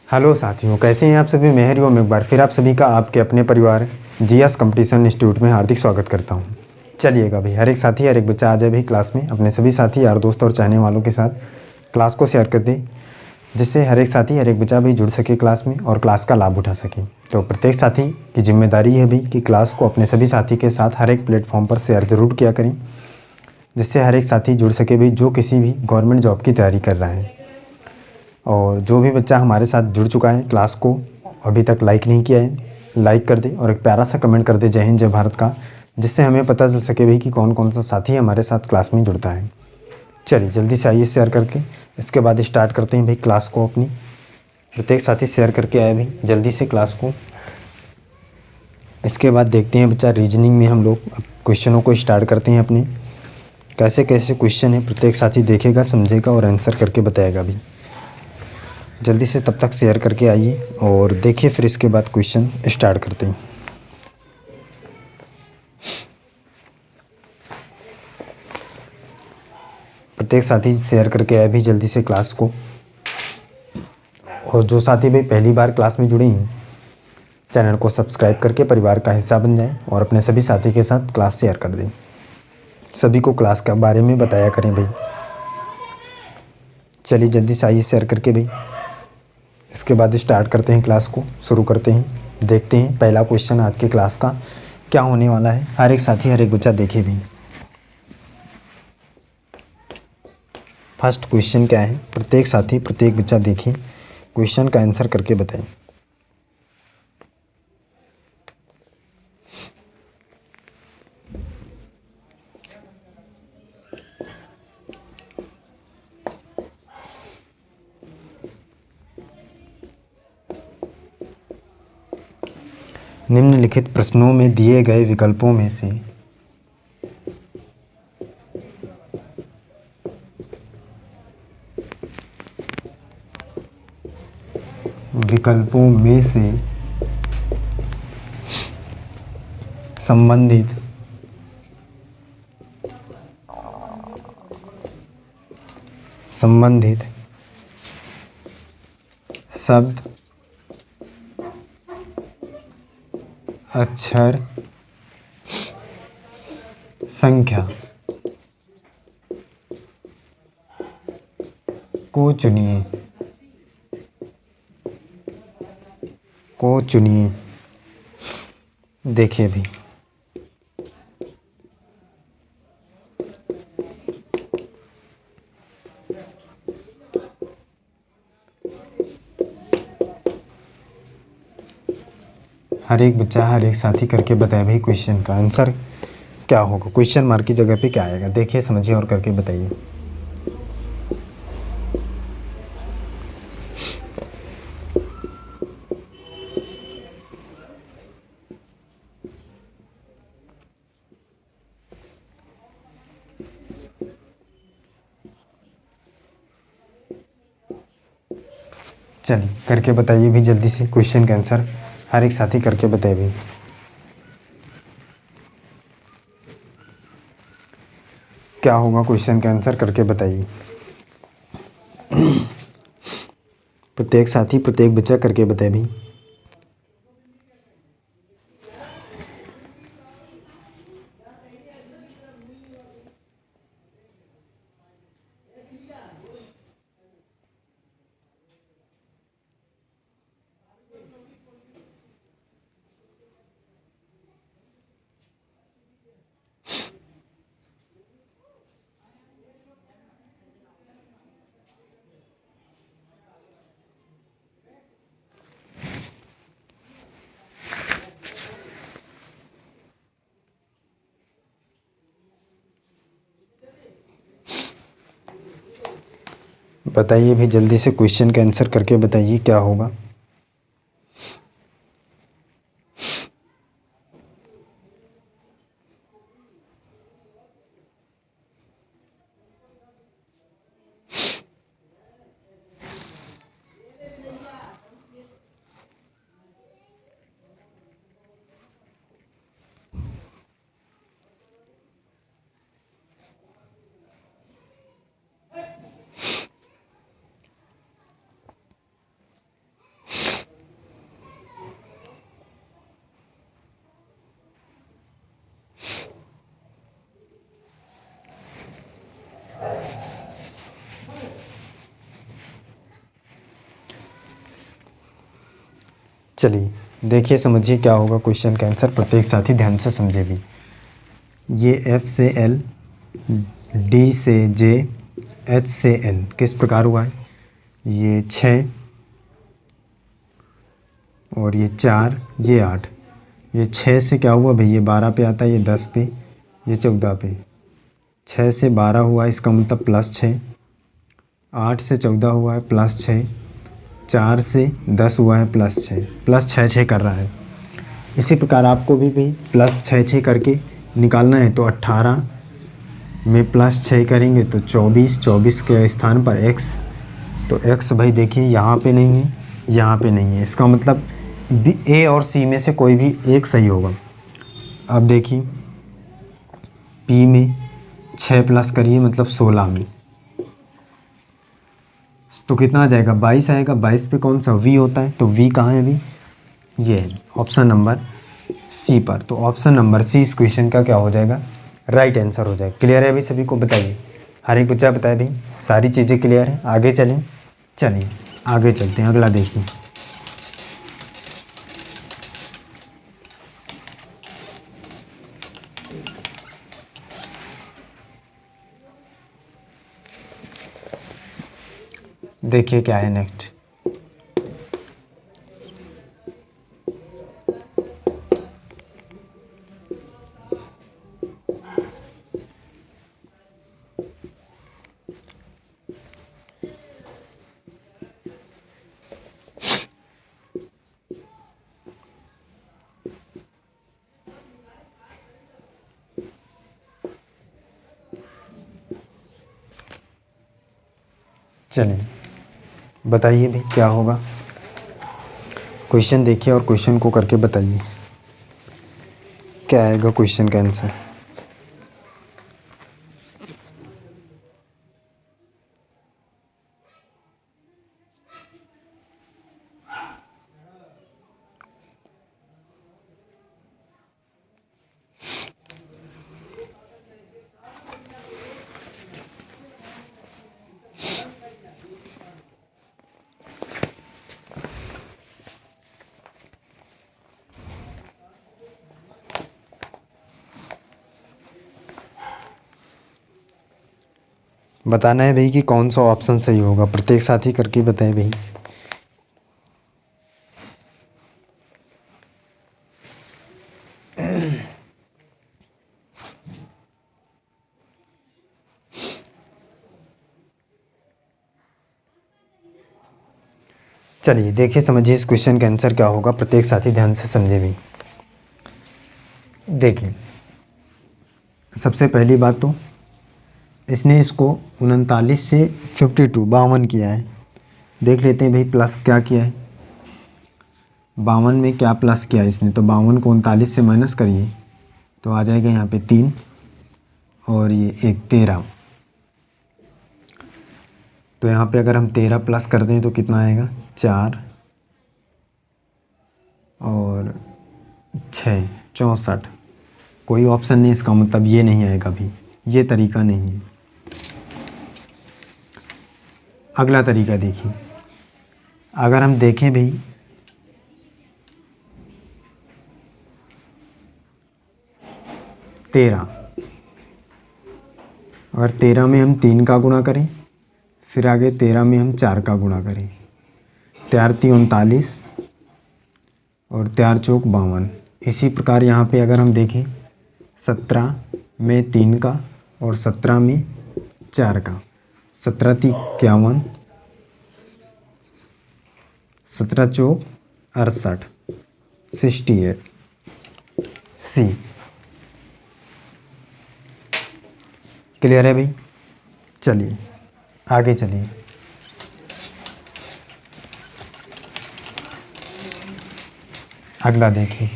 Hello साथियों, कैसे हैं आप सभी। मैं हरिओम एक बार फिर आप सभी का आपके अपने परिवार जीएस कंपटीशन इंस्टीट्यूट में हार्दिक स्वागत करता हूं। चलिएगा भाई, हर एक साथी हर एक बच्चा आ जाए भाई क्लास में, अपने सभी साथी यार दोस्त और चाहने वालों के साथ क्लास को शेयर कर दे, जिससे हर एक साथी हर एक बच्चा भी जुड़ सके क्लास में और क्लास का लाभ उठा सके। तो प्रत्येक साथी की जिम्मेदारी है भाई कि क्लास को अपने सभी साथी के साथ हर एक प्लेटफॉर्म पर शेयर ज़रूर किया करें, जिससे हर एक साथी जुड़ सके भाई जो किसी भी गवर्नमेंट जॉब की तैयारी कर रहा है। और जो भी बच्चा हमारे साथ जुड़ चुका है क्लास को अभी तक लाइक नहीं किया है, लाइक कर दे और एक प्यारा सा कमेंट कर दे जय हिंद जय भारत का, जिससे हमें पता चल सके भाई कि कौन कौन सा साथी हमारे साथ क्लास में जुड़ता है। चलिए जल्दी से आइए शेयर करके, इसके बाद स्टार्ट करते हैं भाई क्लास को अपनी। प्रत्येक साथी शेयर करके आए भाई जल्दी से क्लास को। इसके बाद देखते हैं बच्चा रीजनिंग में हम लोग क्वेश्चनों को स्टार्ट करते हैं अपने। कैसे कैसे क्वेश्चन है प्रत्येक साथी देखेगा, समझेगा और आंसर करके बताएगा भी। जल्दी से तब तक शेयर करके आइए और देखिए, फिर इसके बाद क्वेश्चन स्टार्ट करते हैं। प्रत्येक साथी शेयर करके आए भी जल्दी से क्लास को। और जो साथी भाई पहली बार क्लास में जुड़े हैं, चैनल को सब्सक्राइब करके परिवार का हिस्सा बन जाएं और अपने सभी साथी के साथ क्लास शेयर कर दें। सभी को क्लास के बारे में बताया करें भाई। चलिए जल्दी से आइए शेयर करके भाई। इसके बाद स्टार्ट करते हैं क्लास को, शुरू करते हैं। देखते हैं पहला क्वेश्चन आज के क्लास का क्या होने वाला है। हर एक साथी हर एक बच्चा देखे भी। फर्स्ट क्वेश्चन क्या है, प्रत्येक साथी प्रत्येक बच्चा देखें, क्वेश्चन का आंसर करके बताएं। निम्नलिखित प्रश्नों में दिए गए विकल्पों में से संबंधित शब्द, अक्षर, संख्या को चुनिए। देखिए भी हर एक बच्चा हर एक साथी करके बताए भाई क्वेश्चन का आंसर क्या होगा। क्वेश्चन मार्क की जगह पे क्या आएगा, देखिए समझिए और करके बताइए। चलिए करके बताइए भी जल्दी से क्वेश्चन का आंसर, हर एक साथी करके बताए भी। क्या होगा क्वेश्चन का आंसर करके बताइए। प्रत्येक साथी प्रत्येक बच्चा करके बताए भी। बताइए भी जल्दी से क्वेश्चन का आंसर करके बताइए क्या होगा। चलिए देखिए समझिए क्या होगा क्वेश्चन का आंसर, प्रत्येक साथी ध्यान से समझे भी। ये F से L, D से J, H से L किस प्रकार हुआ है, ये 6 और ये 4, ये 8। ये 6 से क्या हुआ भाई, ये 12 पे आता है, ये 10 पे, ये 14 पे। 6 से 12 हुआ इसका मतलब +6, 8 से 14 हुआ है +6, 4 से 10 हुआ है +6, +6 कर रहा है। इसी प्रकार आपको भी भाई +6 करके निकालना है। तो 18 में +6 करेंगे तो 24, 24 के स्थान पर x, तो x भाई देखिए यहाँ पे नहीं है, यहाँ पे नहीं है, इसका मतलब A और C में से कोई भी एक सही होगा। अब देखिए P में 6 प्लस करिए मतलब 16 में, तो कितना आ जाएगा, 22 आएगा। 22 पे कौन सा V होता है, तो V कहाँ है अभी, ये है ऑप्शन नंबर C पर। तो ऑप्शन नंबर C इस क्वेश्चन का क्या हो जाएगा, राइट आंसर हो जाएगा। क्लियर है अभी सभी को, बताइए। हर एक बच्चा बताए भाई, सारी चीज़ें क्लियर है। आगे चलें, चलिए आगे चलते हैं, अगला देखिए। देखिए क्या है नेक्स्ट। चलिए बताइए भाई क्या होगा, क्वेश्चन देखिए और क्वेश्चन को करके बताइए क्या आएगा क्वेश्चन का आंसर। बताना है भाई कि कौन सा ऑप्शन सही होगा, प्रत्येक साथी करके बताएं भाई। चलिए देखिए समझिए इस क्वेश्चन का आंसर क्या होगा, प्रत्येक साथी ध्यान से समझे भी। देखिए सबसे पहली बात तो इसने इसको 39 से 52 किया है। देख लेते हैं भाई प्लस क्या किया है, 52 में क्या प्लस किया है इसने, तो 52 को 39 से माइनस करिए तो आ जाएगा यहाँ पे 3 और ये 1 13। तो यहाँ पे अगर हम 13 प्लस कर दें तो कितना आएगा, 4 और 6 64। कोई ऑप्शन नहीं, इसका मतलब ये नहीं आएगा भी, ये तरीका नहीं है। अगला तरीका देखिए, अगर हम देखें भाई 13, अगर 13 में हम 3 का गुणा करें, फिर आगे 13 में हम 4 का गुणा करें, 4 3 39 और 4 चौक 52। इसी प्रकार यहाँ पे अगर हम देखें 17 में 3 का और 17 में 4 का, 17 3 51, 17 चौक 68 68 सी। क्लियर है भाई, चलिए आगे चलिए। अगला देखिए,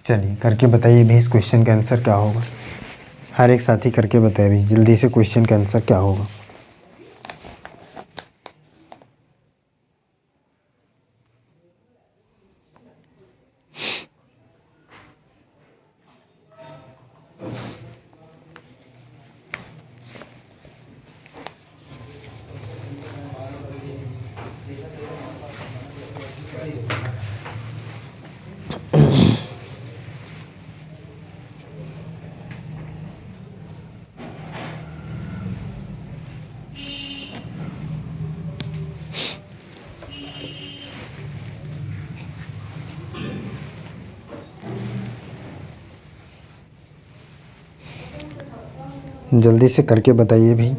चलिए करके बताइए भी इस क्वेश्चन का आंसर क्या होगा। हर एक साथी करके बताए भी जल्दी से क्वेश्चन का आंसर क्या होगा। जल्दी से करके बताइए भी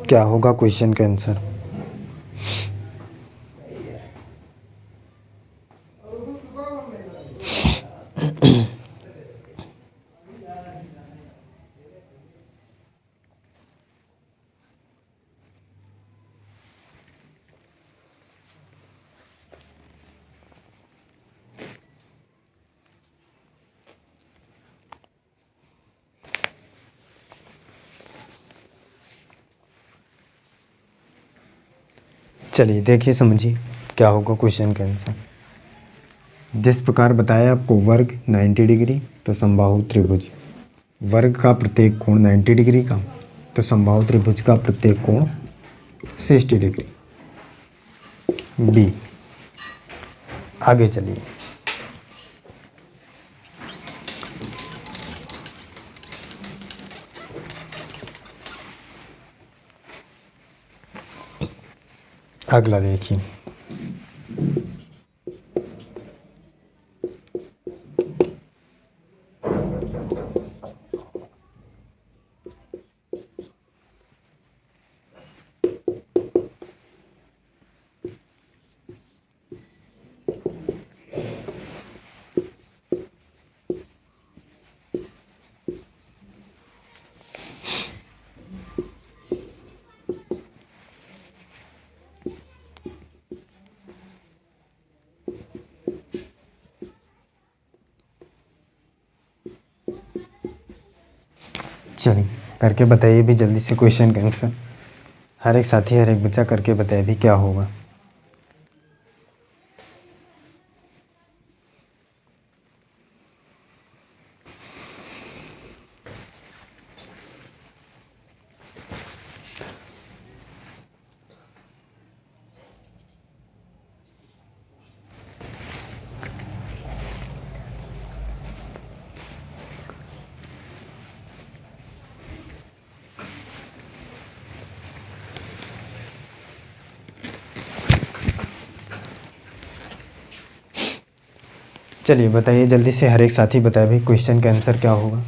क्या होगा क्वेश्चन का आंसर। चलिए देखिए समझिए क्या होगा क्वेश्चन का आंसर। जिस प्रकार बताया आपको वर्ग 90 डिग्री तो समबाहु त्रिभुज, वर्ग का प्रत्येक कोण 90 डिग्री का तो समबाहु त्रिभुज का प्रत्येक कोण 60 डिग्री। बी। आगे चलिए। अगला देखिए। चलिए करके बताइए भी जल्दी से क्वेश्चन का आंसर। हर एक साथी हर एक बच्चा करके बताए भी क्या होगा। चलिए बताइए जल्दी से हर एक साथी बताए भी क्वेश्चन का आंसर क्या होगा।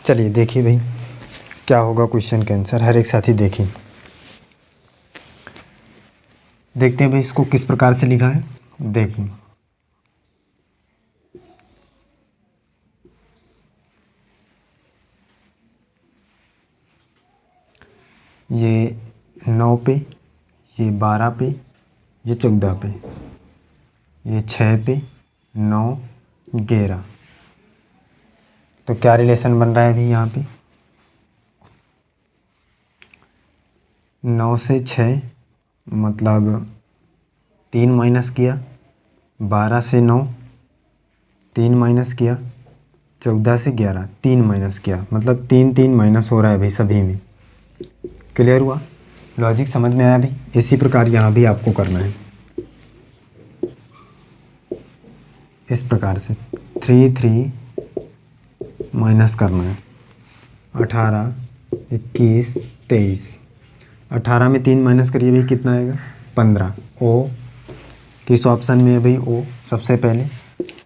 चलिए देखिए भाई क्या होगा क्वेश्चन का आंसर। हर एक साथी देखिए। देखते हैं भाई इसको किस प्रकार से लिखा है। देखिए ये 9 पे, ये 12 पे, ये 14 पे, ये 6 पे, 9, 11। तो क्या रिलेशन बन रहा है अभी यहाँ पे। 9 से 6 मतलब 3 माइनस किया, 12 से 9 3 माइनस किया, 14 से 11 3 माइनस किया, मतलब 3 3 माइनस हो रहा है अभी सभी में। क्लियर हुआ, लॉजिक समझ में आया भी। इसी प्रकार यहाँ भी आपको करना है इस प्रकार से 3 3 माइनस करना है, 18 21, 23। 18 में 3 माइनस करिए भाई, कितना आएगा? 15। ओ किस ऑप्शन में है भाई? ओ सबसे पहले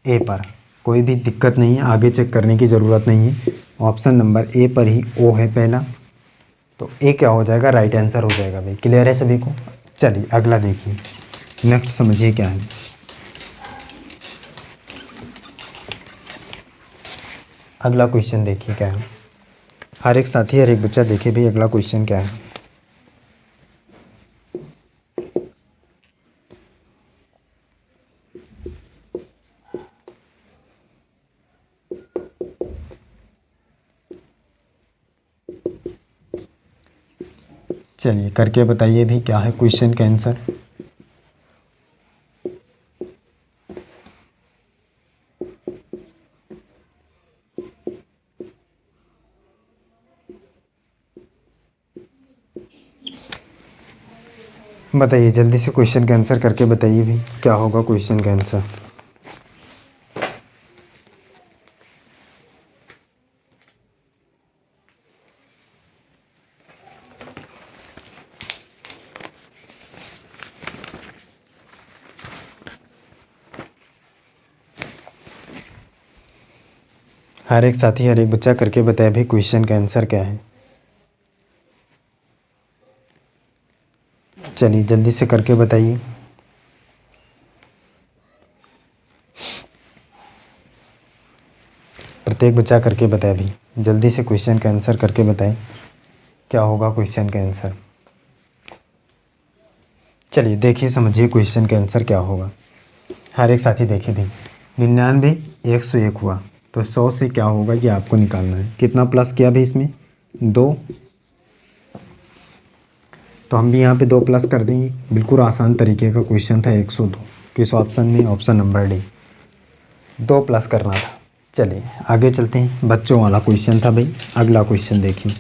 ए पर। कोई भी दिक्कत नहीं है, आगे चेक करने की ज़रूरत नहीं है, ऑप्शन नंबर ए पर ही ओ है पहला, तो ए क्या हो जाएगा? राइट आंसर हो जाएगा भाई। क्लियर है सभी को? चलिए अगला देखिए, नेक्स्ट समझिए क्या है। अगला क्वेश्चन देखिए क्या है। हर एक साथी, हर एक बच्चा देखिए भाई अगला क्वेश्चन क्या है। चलिए करके बताइए भी क्या है क्वेश्चन का आंसर। बताइए जल्दी से क्वेश्चन का आंसर करके बताइए भी क्या होगा क्वेश्चन का आंसर। हर एक साथी, हर एक बच्चा करके बताए भाई क्वेश्चन का आंसर क्या है। चलिए जल्दी से करके बताइए। प्रत्येक बच्चा करके बताए भी, जल्दी से क्वेश्चन का आंसर करके बताए क्या होगा क्वेश्चन का आंसर। चलिए देखिए समझिए क्वेश्चन का आंसर क्या होगा। हर एक साथी देखिए भाई, 99 101 हुआ, तो 100 से क्या होगा ये आपको निकालना है। कितना प्लस किया भाई इसमें? 2, तो हम भी यहाँ पे 2 प्लस कर देंगे। बिल्कुल आसान तरीके का क्वेश्चन था। 102 किस ऑप्शन में? ऑप्शन नंबर डी, 2 प्लस करना था। चलिए आगे चलते हैं, बच्चों वाला क्वेश्चन था भाई। अगला क्वेश्चन देखिए,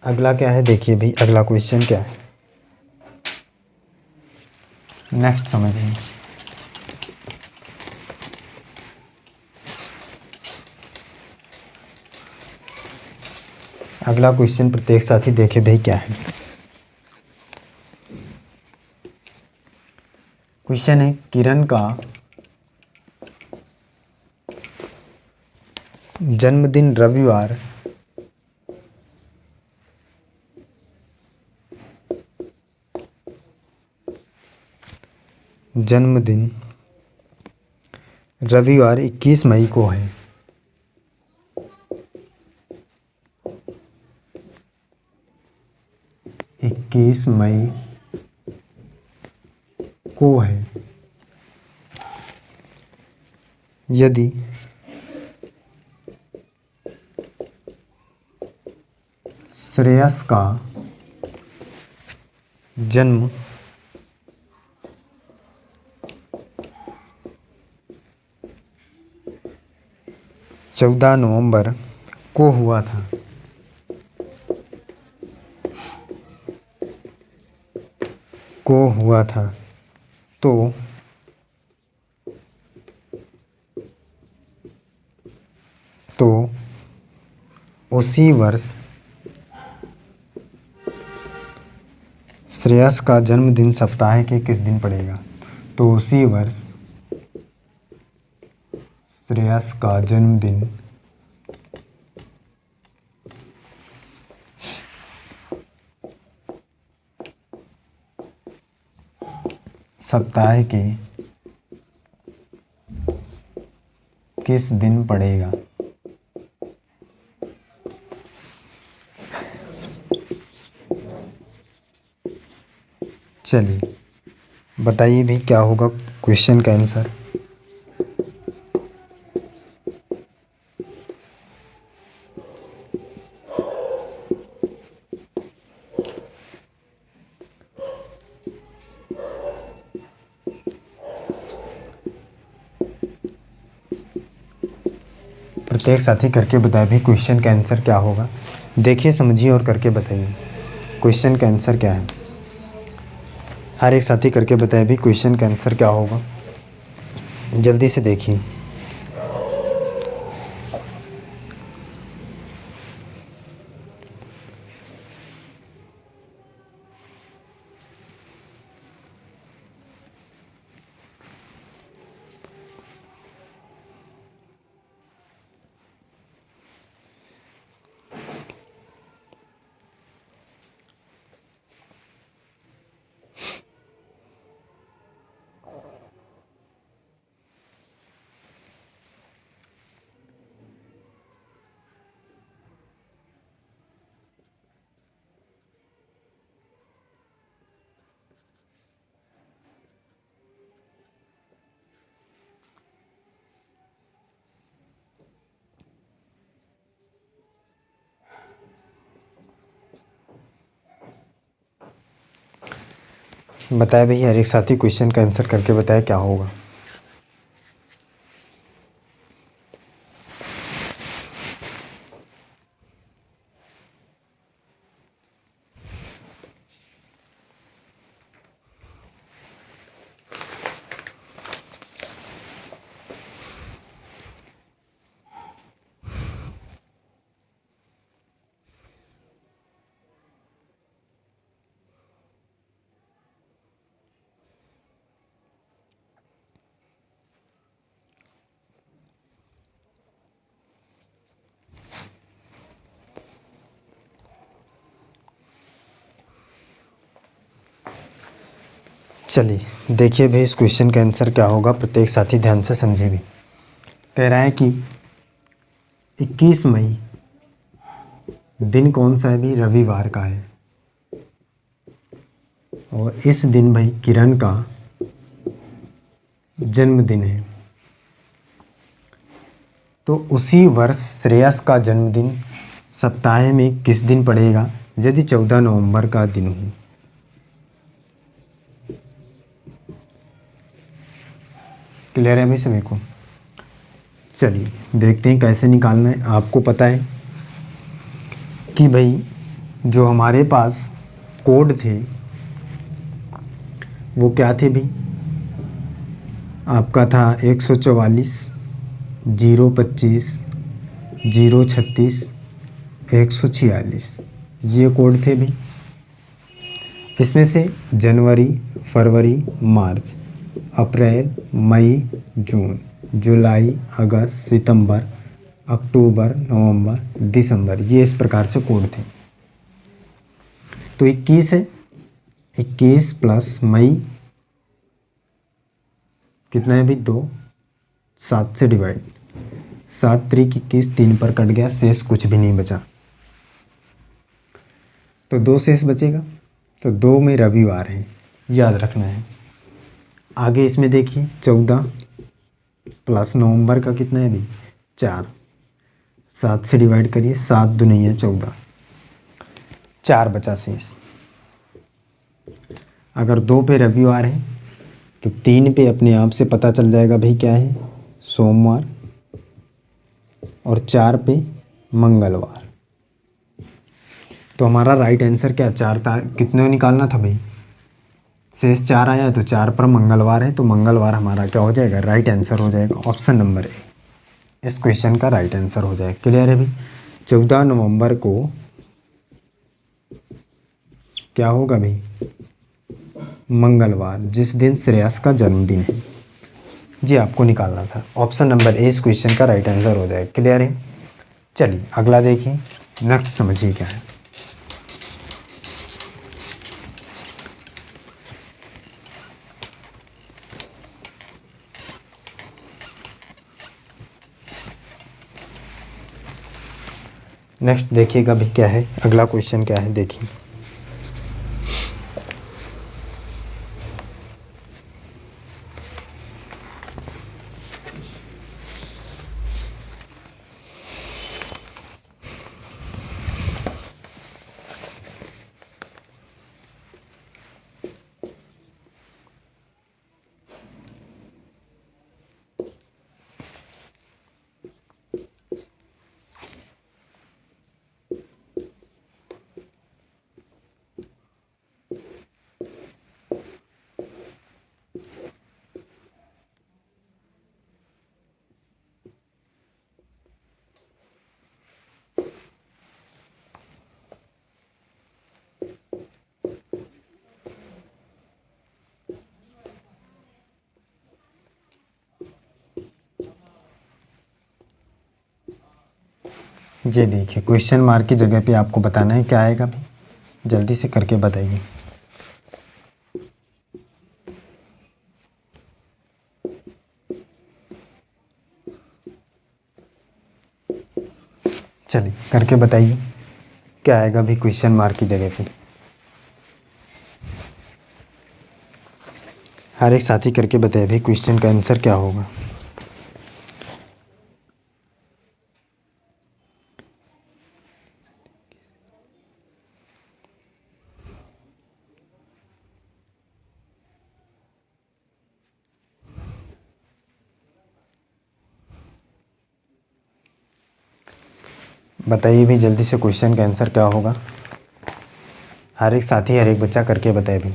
अगला क्या है देखिए भाई। अगला क्वेश्चन क्या है, नेक्स्ट समझिए। अगला क्वेश्चन प्रत्येक साथी देखे भाई क्या है। क्वेश्चन है, किरण का जन्मदिन रविवार जन्मदिन रविवार 21 मई को है। इक्कीस मई को है। यदि श्रेयस का जन्म 14 नवंबर को हुआ था, तो उसी वर्ष श्रेयस का जन्मदिन सप्ताह के किस दिन पड़ेगा? तो उसी वर्ष श्रेयस का जन्मदिन सप्ताह के किस दिन पड़ेगा? चलिए बताइए भी क्या होगा क्वेश्चन का आंसर। प्रत्येक साथी करके बताए भी क्वेश्चन का आंसर क्या होगा। देखिए समझिए और करके बताइए क्वेश्चन का आंसर क्या है। हर एक साथी करके बताए भी क्वेश्चन का आंसर क्या होगा। जल्दी से देखिए। बताया भैया, हर एक साथी क्वेश्चन का आंसर करके बताया क्या होगा। चलिए देखिए भाई, इस क्वेश्चन का आंसर क्या होगा, प्रत्येक साथी ध्यान से समझे भी। कह रहा है कि 21 मई दिन कौन सा है भी, रविवार का है, और इस दिन भाई किरण का जन्मदिन है। तो उसी वर्ष श्रेयस का जन्मदिन सप्ताह में किस दिन पड़ेगा यदि 14 नवंबर का दिन हो। क्लियर है भाई सभी को। चलिए देखते हैं कैसे निकालना है। आपको पता है कि भाई जो हमारे पास कोड थे वो क्या थे भाई, आपका था 144 025 036 146, ये कोड थे भाई। इसमें से जनवरी, फरवरी, मार्च, अप्रैल, मई, जून, जुलाई, अगस्त, सितंबर, अक्टूबर, नवंबर, दिसंबर, ये इस प्रकार से कोड थे। तो 21 है, 21 प्लस मई कितना है भाई 2, 7 से डिवाइड, 7 त्रिक 21, 3 पर कट गया, शेष कुछ भी नहीं बचा, तो 2 शेष बचेगा। तो 2 में रविवार है, याद रखना है। आगे इसमें देखिए 14 प्लस नवंबर का कितना है भाई 4, 7 से डिवाइड करिए, 7 दूनी है 14, 4 बचा शेष। अगर 2 पे रविवार है तो 3 पे अपने आप से पता चल जाएगा भाई क्या है सोमवार, और 4 पे मंगलवार। तो हमारा राइट आंसर क्या, 4 कितने निकालना था भाई, शेष 4 आया है तो 4 पर मंगलवार है, तो मंगलवार हमारा क्या हो जाएगा, राइट आंसर हो जाएगा। ऑप्शन नंबर ए इस क्वेश्चन का राइट आंसर हो जाएगा। क्लियर है भाई। 14 नवंबर को क्या होगा भाई, मंगलवार, जिस दिन श्रेयस का जन्मदिन है। जी आपको निकालना था, ऑप्शन नंबर ए इस क्वेश्चन का राइट आंसर हो जाएगा। क्लियर है। चलिए अगला देखिए, नेक्स्ट समझिए क्या है। नेक्स्ट देखिएगा भाई क्या है, अगला क्वेश्चन क्या है देखिए। जी देखिए, क्वेश्चन मार्क की जगह पे आपको बताना है क्या आएगा भाई, जल्दी से करके बताइए। चलिए करके बताइए क्या आएगा भाई क्वेश्चन मार्क की जगह पे। हर एक साथी करके बताए भाई क्वेश्चन का आंसर क्या होगा। बताइए भी जल्दी से क्वेश्चन का आंसर क्या होगा। हर एक साथी हर एक बच्चा करके बताए भी।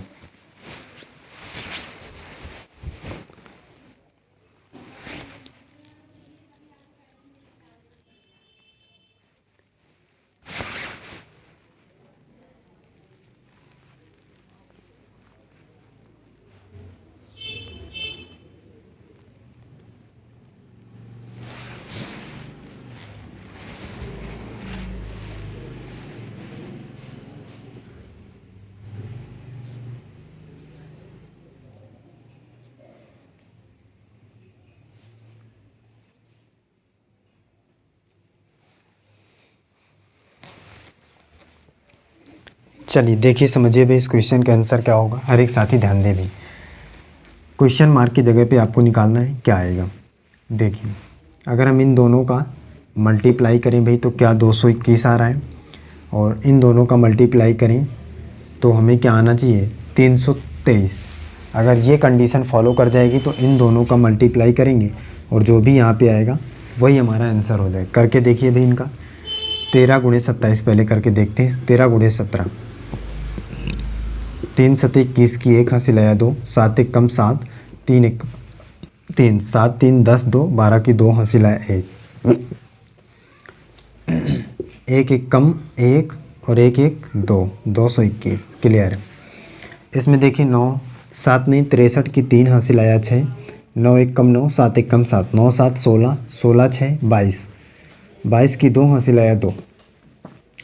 चलिए देखिए समझिए भी इस क्वेश्चन का आंसर क्या होगा। हर एक साथी ध्यान दे भी। क्वेश्चन मार्क की जगह पे आपको निकालना है क्या आएगा। देखिए अगर हम इन दोनों का मल्टीप्लाई करें भाई तो क्या 221 आ रहा है, और इन दोनों का मल्टीप्लाई करें तो हमें क्या आना चाहिए 323। अगर ये कंडीशन फॉलो कर जाएगी तो इन दोनों का मल्टीप्लाई करेंगे और जो भी यहाँ पे आएगा वही हमारा आंसर हो जाएगा। करके देखिए भाई इनका 13 × 27 पहले करके देखते हैं। 13 × 17, 3 7 21 की 1 हासिल आया 2, 7 1 कम 7, 3 1 3, 7 3 10 2, 12 की 2 हासिल आया 1, 1 1 कम 1 और 1 1 2, 221 क्लियर है। इसमें देखिए 9 7 नहीं 63 की 3 हासिल आया 6, 9 1 कम 9, 7 1 कम 7, 9 7 16, 16 6 22, 22 की 2 हासिल आया 2,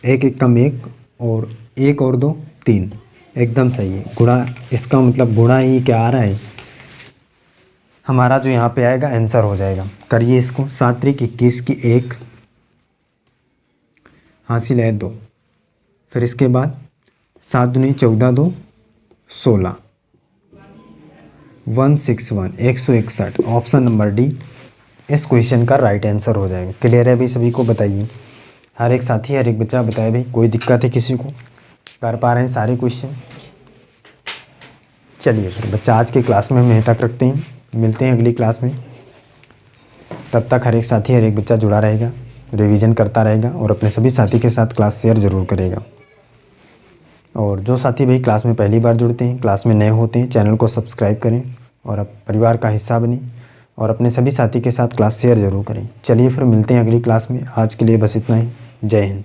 1 1 कम 1 और 1 और 2 3, एकदम सही है। गुणा, इसका मतलब गुणा ही क्या आ रहा है हमारा, जो यहाँ पे आएगा आंसर हो जाएगा। करिए इसको। 7 3 21 की 1 हासिल है 2, फिर इसके बाद 7 दूनी 14 2 16, 161 161, ऑप्शन नंबर डी इस क्वेश्चन का राइट आंसर हो जाएगा। क्लियर है अभी सभी को। बताइए हर एक साथी हर एक बच्चा बताए भाई कोई दिक्कत है किसी को, कर पा रहे हैं सारे क्वेश्चन। चलिए फिर बच्चा आज के क्लास में हम यहीं तक रखते हैं, मिलते हैं अगली क्लास में। तब तक हर एक साथी हर एक बच्चा जुड़ा रहेगा, रिवीजन करता रहेगा और अपने सभी साथी के साथ क्लास शेयर ज़रूर करेगा। और जो साथी भाई क्लास में पहली बार जुड़ते हैं, क्लास में नए होते हैं, चैनल को सब्सक्राइब करें और अब परिवार का हिस्सा बनें और अपने सभी साथी के साथ क्लास शेयर ज़रूर करें। चलिए फिर मिलते हैं अगली क्लास में। आज के लिए बस इतना ही। जय हिंद।